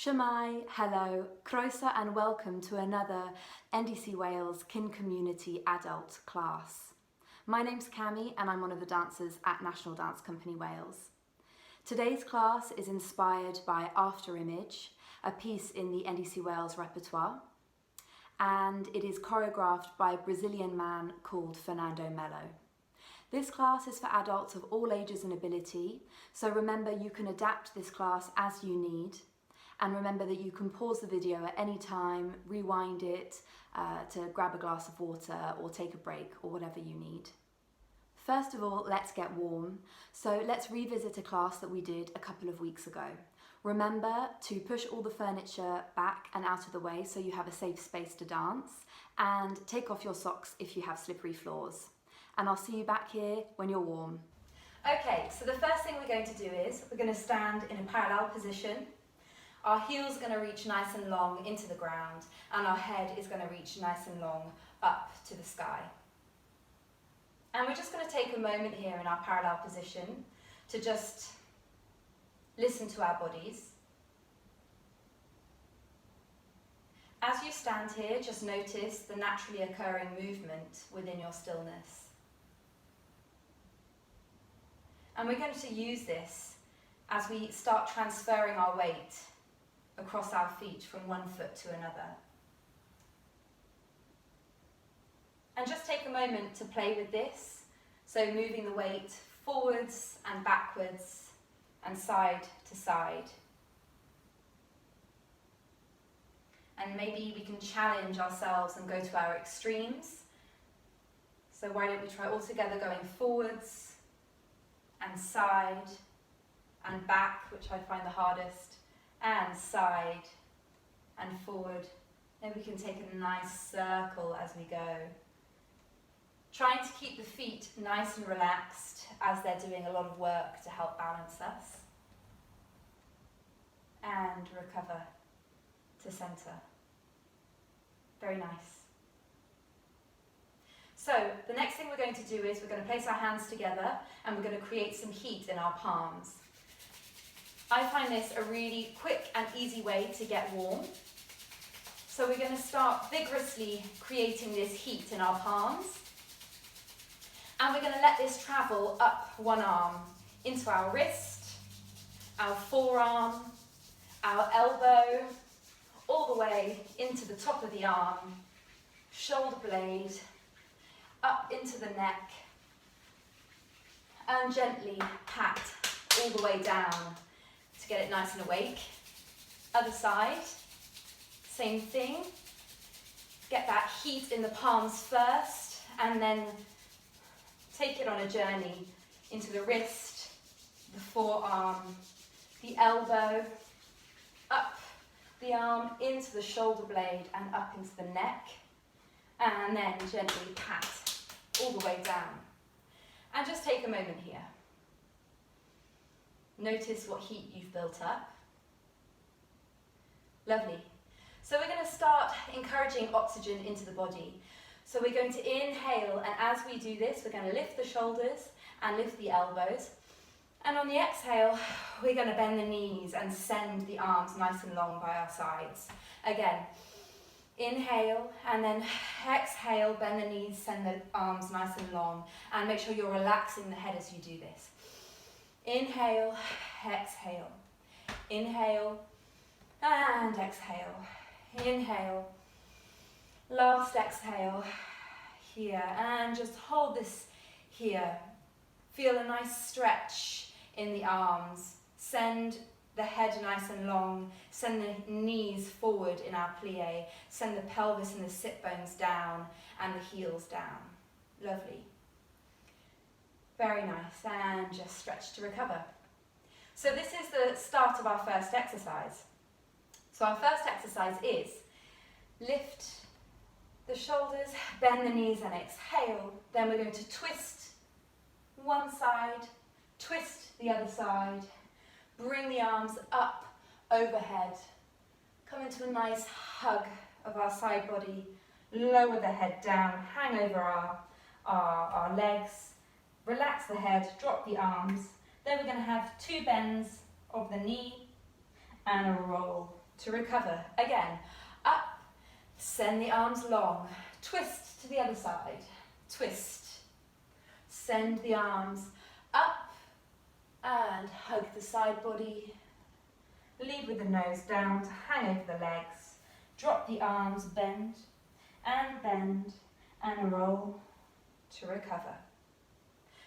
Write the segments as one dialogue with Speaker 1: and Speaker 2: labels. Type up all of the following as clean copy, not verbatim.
Speaker 1: Shwmae, hello, croeso and welcome to another NDCWales Kin Community Adult class. My name's Cami and I'm one of the dancers at National Dance Company Wales. Today's class is inspired by Afterimage, a piece in the NDCWales repertoire, and it is choreographed by a Brazilian man called Fernando Melo. This class is for adults of all ages and ability, so remember you can adapt this class as you need. And remember that you can pause the video at any time, rewind it to grab a glass of water or take a break or whatever you need. First of all, let's get warm. So let's revisit a class that we did a couple of weeks ago. Remember to push all the furniture back and out of the way so you have a safe space to dance, and take off your socks if you have slippery floors. And I'll see you back here when you're warm. Okay, so the first thing we're going to do is we're going to stand in a parallel position. Our heels are going to reach nice and long into the ground, and our head is going to reach nice and long up to the sky. And we're just going to take a moment here in our parallel position to just listen to our bodies. As you stand here, just notice the naturally occurring movement within your stillness. And we're going to use this as we start transferring our weight across our feet from one foot to another. And just take a moment to play with this, so moving the weight forwards and backwards and side to side. And maybe we can challenge ourselves and go to our extremes. So why don't we try all together going forwards and side and back, which I find the hardest, and side and forward. Then we can take a nice circle as we go. Trying to keep the feet nice and relaxed as they're doing a lot of work to help balance us. And recover to center. Very nice. So the next thing we're going to do is we're going to place our hands together and we're going to create some heat in our palms. I find this a really quick and easy way to get warm. So we're going to start vigorously creating this heat in our palms. And we're going to let this travel up one arm into our wrist, our forearm, our elbow, all the way into the top of the arm, shoulder blade, up into the neck, and gently pat all the way down to get it nice and awake. Other side, same thing. Get that heat in the palms first, and then take it on a journey into the wrist, the forearm, the elbow, up the arm into the shoulder blade and up into the neck, and then gently pat all the way down. And just take a moment here. Notice what heat you've built up. Lovely. So we're going to start encouraging oxygen into the body. So we're going to inhale, and as we do this, we're going to lift the shoulders and lift the elbows. And on the exhale, we're going to bend the knees and send the arms nice and long by our sides. Again, inhale, and then exhale, bend the knees, send the arms nice and long, and make sure you're relaxing the head as you do this. Inhale, exhale, inhale, and exhale, inhale, last exhale, here, and just hold this here. Feel a nice stretch in the arms, send the head nice and long, send the knees forward in our plie, send the pelvis and the sit bones down, and the heels down. Lovely. Very nice, and just stretch to recover. So this is the start of our first exercise. So our first exercise is lift the shoulders, bend the knees and exhale. Then we're going to twist one side, twist the other side, bring the arms up overhead, come into a nice hug of our side body, lower the head down, hang over our legs, relax the head, drop the arms. Then we're going to have two bends of the knee and a roll to recover. Again, up, send the arms long, twist to the other side, twist, send the arms up and hug the side body, lead with the nose down to hang over the legs, drop the arms, bend, and roll to recover.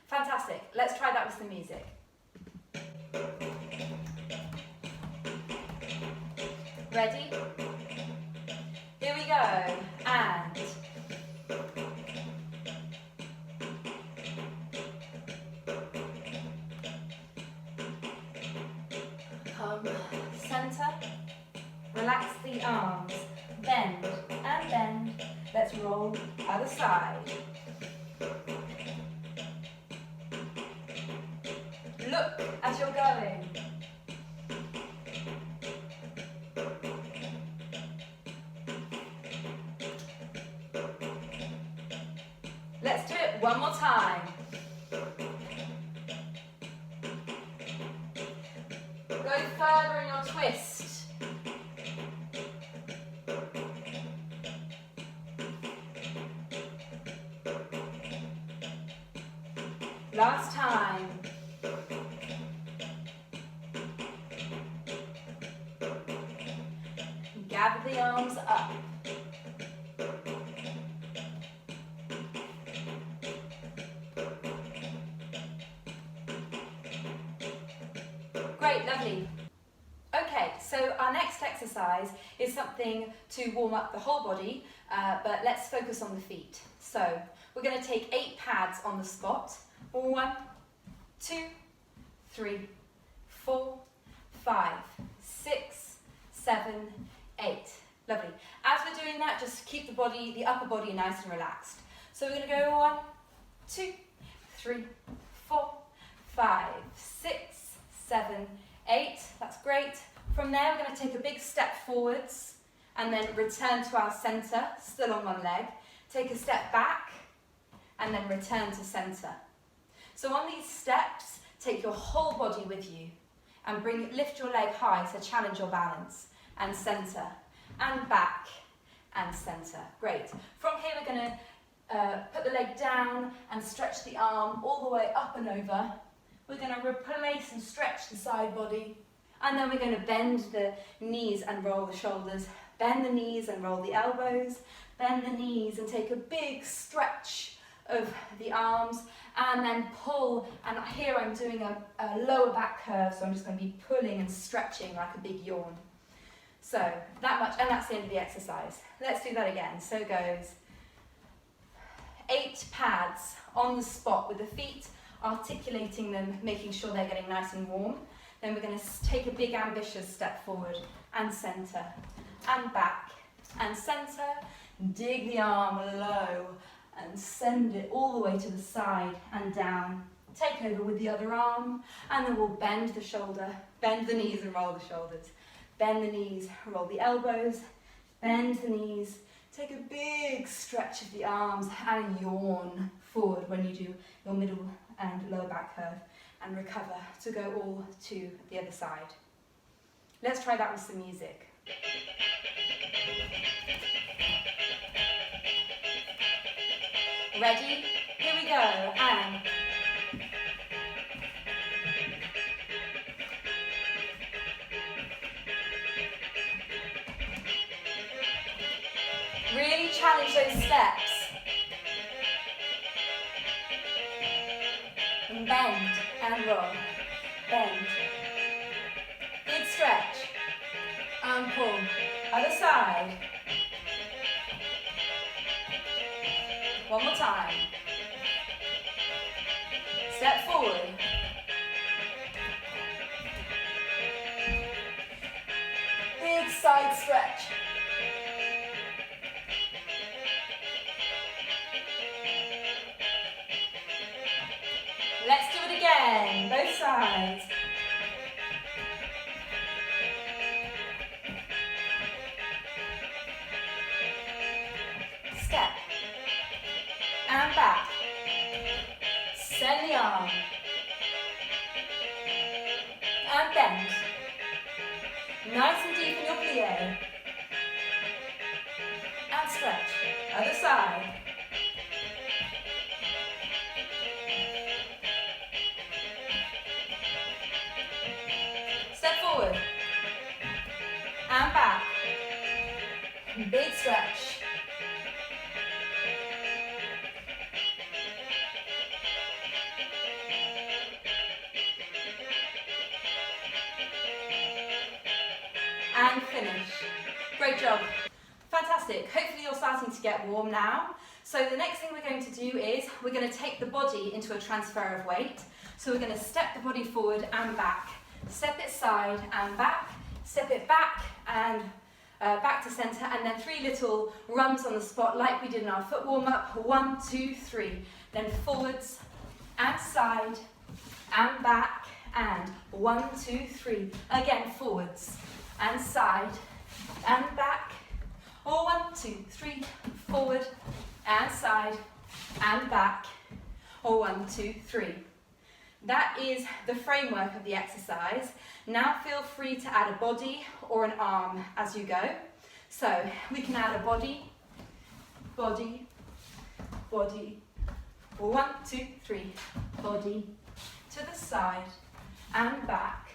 Speaker 1: Fantastic, let's try that with some music. Ready? Here we go, and come center, relax the arms, bend and bend, let's roll other side. Look as you're going. Let's do it one more time. Go further in your twist. Last time. Gather the arms up. Great, lovely. Okay, so our next exercise is something to warm up the whole body, but let's focus on the feet. So we're going to take 8 pads on the spot. 1, 2, 3, 4, 5, 6, 7, 8. Lovely. As we're doing that, just keep the upper body nice and relaxed. So we're going to go 1, 2, 3, 4, 5, 6, 7, 8. That's great. From there, we're going to take a big step forwards and then return to our center, still on one leg. Take a step back and then return to center. So on these steps, take your whole body with you and lift your leg high to challenge your balance, and center and back and center. Great. From here, we're going to put the leg down and stretch the arm all the way up and over. We're going to replace and stretch the side body, and then we're going to bend the knees and roll the shoulders, bend the knees and roll the elbows, bend the knees and take a big stretch of the arms, and then pull, and here I'm doing a lower back curve, so I'm just going to be pulling and stretching like a big yawn. So that much, and that's the end of the exercise. Let's do that again. So it goes 8 pads on the spot with the feet, articulating them, making sure they're getting nice and warm. Then we're going to take a big ambitious step forward and center and back and center. Dig the arm low and send it all the way to the side and down. Take over with the other arm, and then we'll bend the shoulder, bend the knees and roll the shoulders. Bend the knees, roll the elbows, bend the knees, take a big stretch of the arms and yawn forward when you do your middle and lower back curve, and recover to go all to the other side. Let's try that with some music. Ready? Here we go, and really challenge those steps. And bend and roll. Bend. Big stretch. And pull. Other side. One more time. Step forward. Big side stretch. Let's do it again, both sides. Step. And back. Send the arm. And bend. Nice and deep Open your plie. And stretch. Other side. Step forward. And back. Big stretch. And finish. Great job. Fantastic. Hopefully you're starting to get warm now. So the next thing we're going to do is we're going to take the body into a transfer of weight. So we're going to step the body forward and back. Step it side and back. Step it back and back to centre, and then 3 little runs on the spot like we did in our foot warm-up. 1, 2, 3. Then forwards and side and back, and 1, 2, 3. Again, forwards and side and back, or 1, 2, 3, forward and side and back, or 1, 2, 3. That is the framework of the exercise. Now feel free to add a body or an arm as you go. So we can add a body, body, body, or 1, 2, 3, body to the side and back,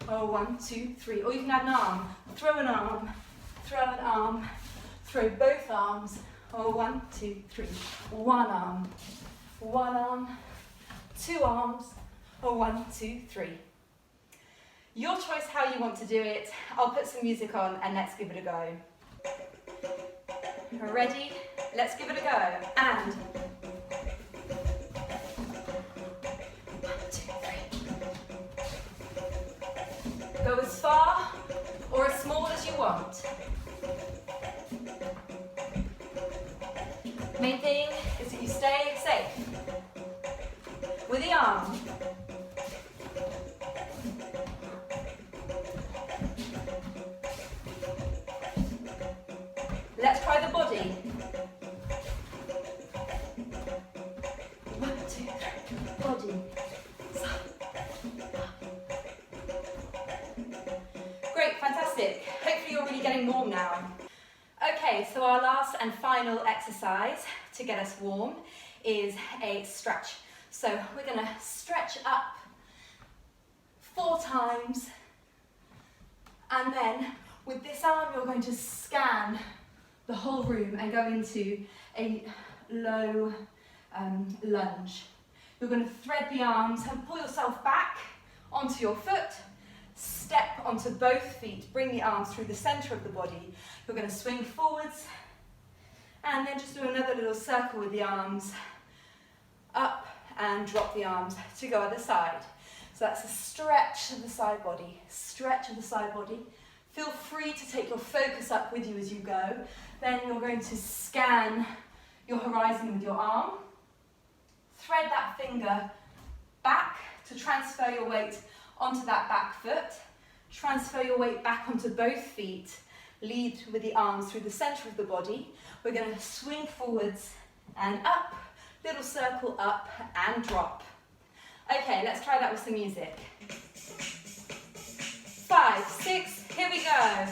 Speaker 1: or 1, 2, 3. Or you can add an arm, throw an arm, throw an arm, throw both arms, or 1, 2, 3. One arm, 2 arms, or 1, 2, 3. Your choice how you want to do it. I'll put some music on and let's give it a go. Ready? Let's give it a go. And 1, 2, 3. Go as far or as small as you want. Main thing is that you stay safe. With the arm. Let's try the body. 1, 2, 3. Body. Great, fantastic. Hopefully you're really getting warm now. Okay, so our last and final exercise to get us warm is a stretch. So we're going to stretch up 4 times, and then with this arm you're going to scan the whole room and go into a low lunge. You're going to thread the arms and pull yourself back onto your foot, step onto both feet, bring the arms through the centre of the body. You're going to swing forwards and then just do another little circle with the arms up and drop the arms to go other side. So that's a stretch of the side body, stretch of the side body. Feel free to take your focus up with you as you go. Then you're going to scan your horizon with your arm. Thread that finger back to transfer your weight onto that back foot. Transfer your weight back onto both feet. Lead with the arms through the centre of the body. We're going to swing forwards and up. Little circle up and drop. Okay, let's try that with some music. 5, 6, here we go.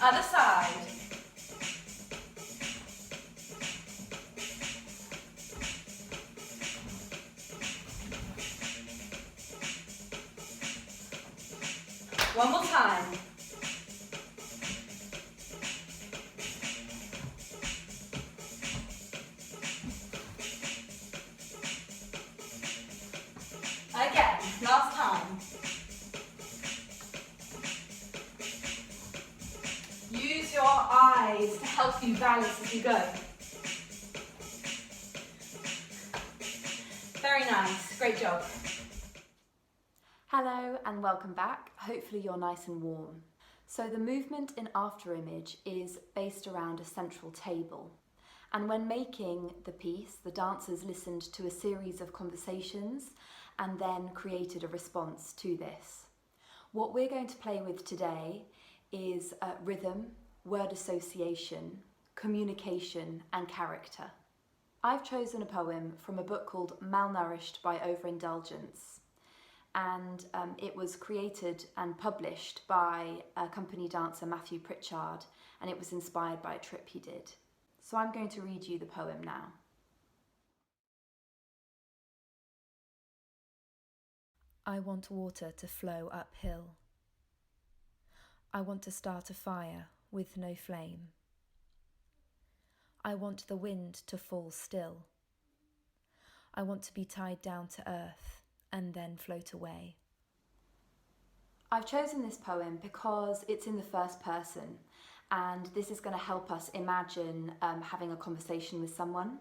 Speaker 1: Other side. One more time. Again, last time. Use your eyes to help you balance as you go. Very nice, great job.
Speaker 2: Hello and welcome back. Hopefully you're nice and warm. So the movement in Afterimage is based around a central table. And when making the piece, the dancers listened to a series of conversations and then created a response to this. What we're going to play with today is rhythm, word association, communication and character. I've chosen a poem from a book called Malnourished by Overindulgence, and it was created and published by a company dancer, Matthew Pritchard, and it was inspired by a trip he did. So I'm going to read you the poem now. I want water to flow uphill. I want to start a fire with no flame. I want the wind to fall still. I want to be tied down to earth and then float away. I've chosen this poem because it's in the first person, and this is going to help us imagine having a conversation with someone.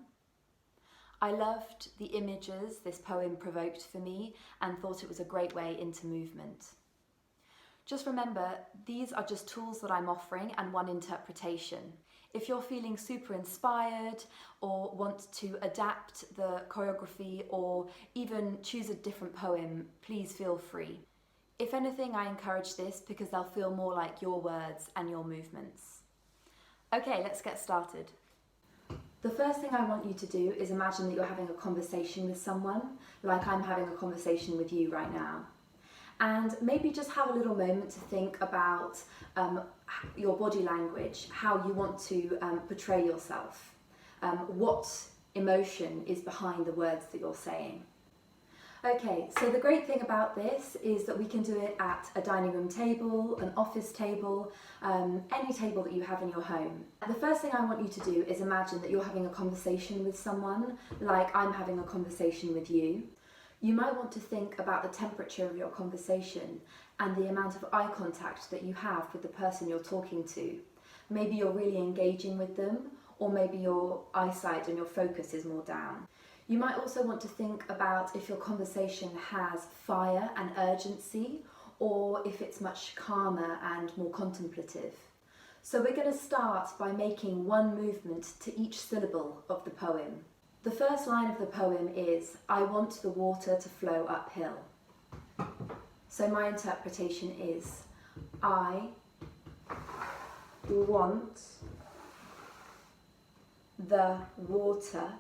Speaker 2: I loved the images this poem provoked for me and thought it was a great way into movement. Just remember, these are just tools that I'm offering and one interpretation. If you're feeling super inspired or want to adapt the choreography or even choose a different poem, please feel free. If anything, I encourage this because they'll feel more like your words and your movements. Okay, let's get started. The first thing I want you to do is imagine that you're having a conversation with someone, like I'm having a conversation with you right now. And maybe just have a little moment to think about your body language, how you want to portray yourself, what emotion is behind the words that you're saying. Okay, so the great thing about this is that we can do it at a dining room table, an office table, any table that you have in your home. The first thing I want you to do is imagine that you're having a conversation with someone, like I'm having a conversation with you. You might want to think about the temperature of your conversation and the amount of eye contact that you have with the person you're talking to. Maybe you're really engaging with them, or maybe your eyesight and your focus is more down. You might also want to think about if your conversation has fire and urgency, or if it's much calmer and more contemplative. So we're going to start by making one movement to each syllable of the poem. The first line of the poem is, I want the water to flow uphill. So my interpretation is, I want the water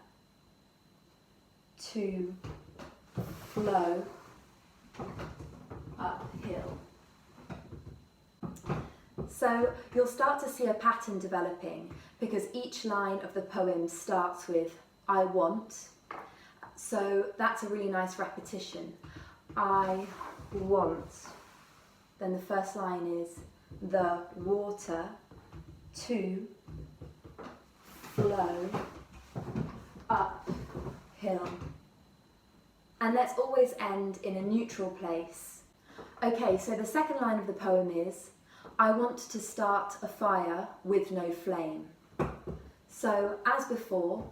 Speaker 2: to flow uphill. So you'll start to see a pattern developing because each line of the poem starts with I want, so that's a really nice repetition. I want. Then the first line is the water to flow uphill. And let's always end in a neutral place. Okay, so the second line of the poem is I want to start a fire with no flame. So as before,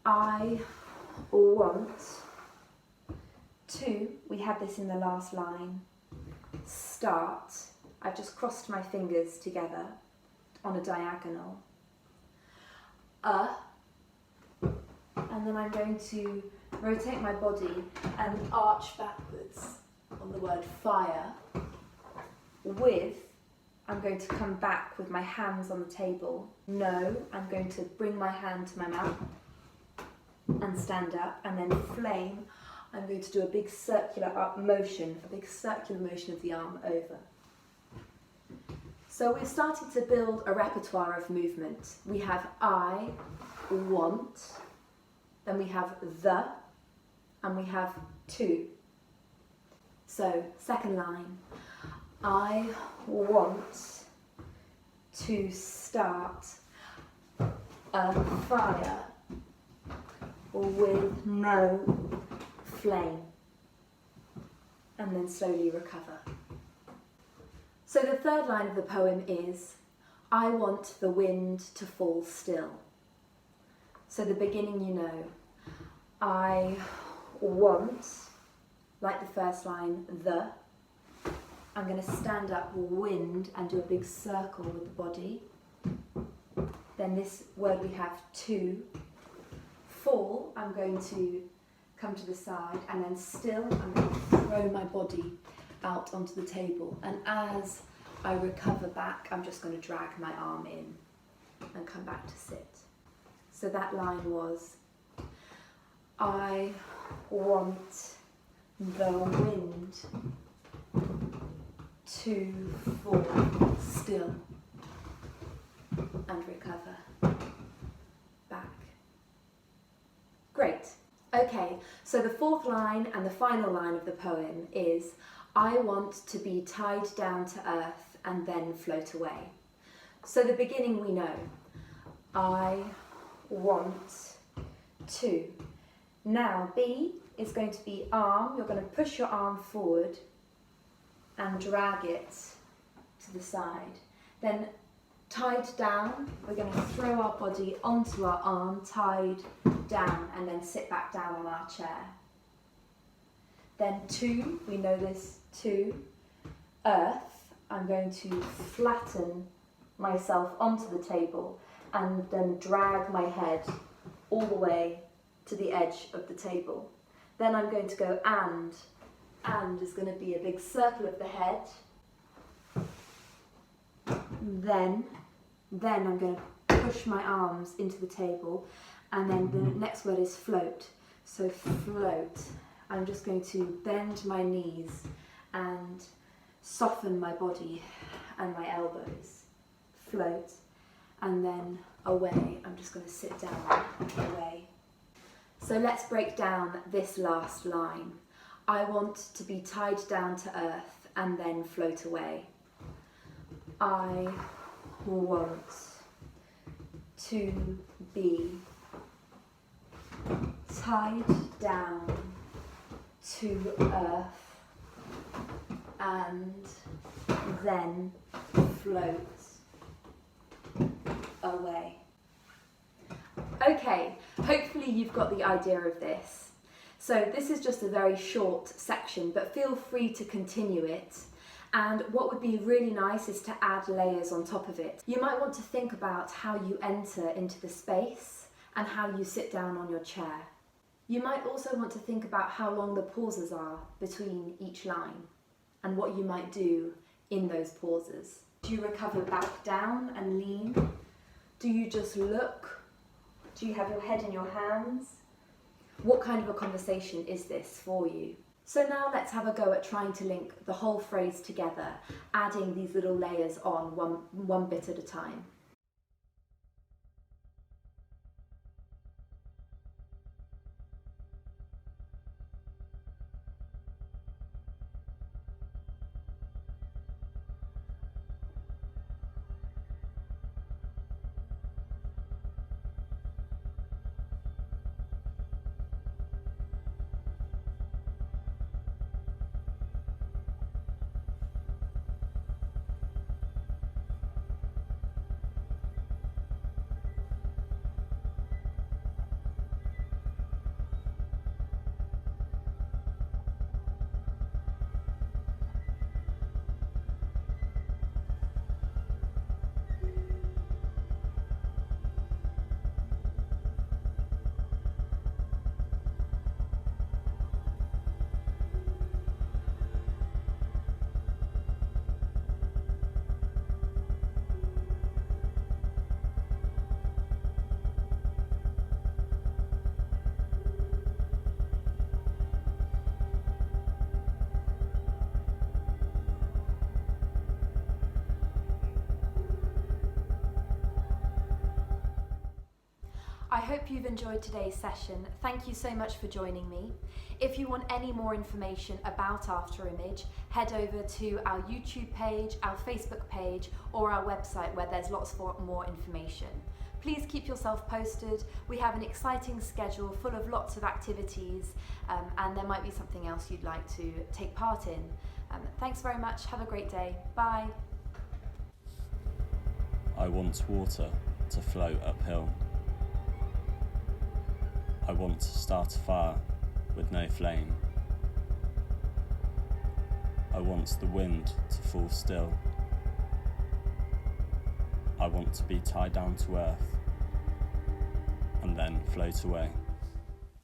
Speaker 2: I want to, we had this in the last line, start. I've just crossed my fingers together on a diagonal. And then I'm going to rotate my body and arch backwards on the word fire. With, I'm going to come back with my hands on the table. No, I'm going to bring my hand to my mouth and stand up, and then flame, I'm going to do a big circular motion of the arm over. So we've started to build a repertoire of movement. We have I want, then we have the, and we have to. So second line, I want to start a fire with no flame, and then slowly recover. So the third line of the poem is, I want the wind to fall still. So the beginning, you know, I want, like the first line, the, I'm going to stand up wind and do a big circle with the body. Then this word we have to, fall, I'm going to come to the side, and then still I'm going to throw my body out onto the table, and as I recover back I'm just going to drag my arm in. and come back to sit. So that line was, I want the wind to fall still and recover. Back. Great. Okay, so the fourth line and the final line of the poem is, I want to be tied down to earth and then float away. So the beginning we know. I want to. Now B is going to be arm. You're going to push your arm forward and drag it to the side. Then tied down, we're going to throw our body onto our arm, tied down, and then sit back down on our chair. Then two, we know this, two, earth. I'm going to flatten myself onto the table and then drag my head all the way to the edge of the table. Then I'm going to go and is going to be a big circle of the head. Then I'm going to push my arms into the table, and then the next word is float. So float. I'm just going to bend my knees and soften my body and my elbows. Float. And then away. I'm just going to sit down, away. So let's break down this last line. I want to be tied down to earth and then float away. I want to be tied down to earth and then float away. Okay, hopefully you've got the idea of this. So this is just a very short section, but feel free to continue it. And what would be really nice is to add layers on top of it. You might want to think about how you enter into the space and how you sit down on your chair. You might also want to think about how long the pauses are between each line and what you might do in those pauses. Do you recover back down and lean? Do you just look? Do you have your head in your hands? What kind of a conversation is this for you? So now let's have a go at trying to link the whole phrase together, adding these little layers on one bit at a time. I hope you've enjoyed today's session. Thank you so much for joining me. If you want any more information about Afterimage, head over to our YouTube page, our Facebook page, or our website where there's lots more information. Please keep yourself posted. We have an exciting schedule full of lots of activities, and there might be something else you'd like to take part in. Thanks very much. Have a great day. Bye.
Speaker 3: I want water to flow uphill. I want to start a fire with no flame. I want the wind to fall still. I want to be tied down to earth and then float away.